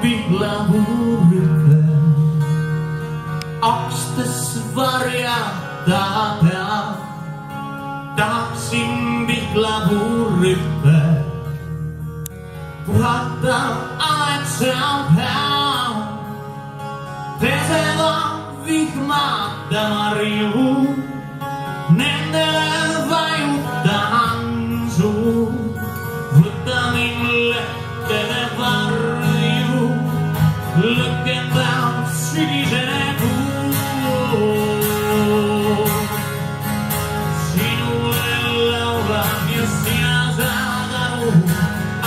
vihlavuryppe akstes varjata peab. Tahaksin vihlavuryppe puhata aegsealt päev, peseva vihmata marju, nendele vajutan suu. Võta mind lehtede varju, lõkendab sügisene kuu. Sinule laulan ja sina saad aru,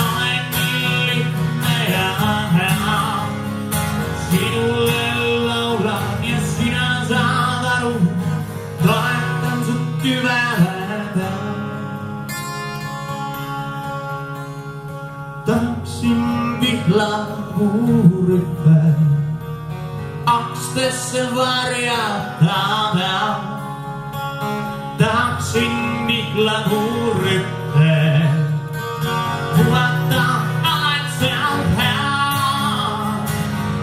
olen nii lihtne ja hea. Sinule laulan ja sina saad aru, toetan su tüvele. Tahaksin vihlavuryppe akstesse varjata peab. Tahaksin vihlavuryppe puhata aegsealt päev,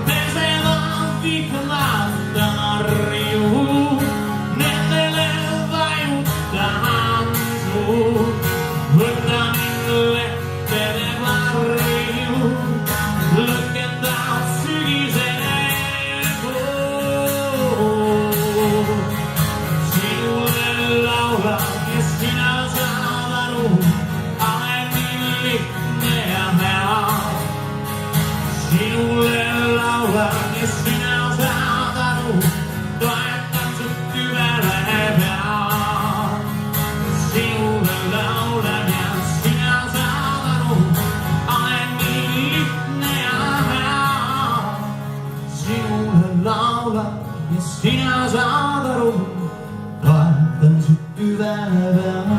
peseva vihmata marju, nendele vajutan suu. Võta mind lehtede varju, lõkendab sügisene kuu. Sinule laulan ja sina saad aru, olen nii lihtne ja hea. Sinule laulan ja sina saad aru, toetan su tüvele peab. Sinule laulan ja sina saad aru, olen nii lihtne ja hea. Sinule laulan ja sina saad aru, toetan su tüvele peab.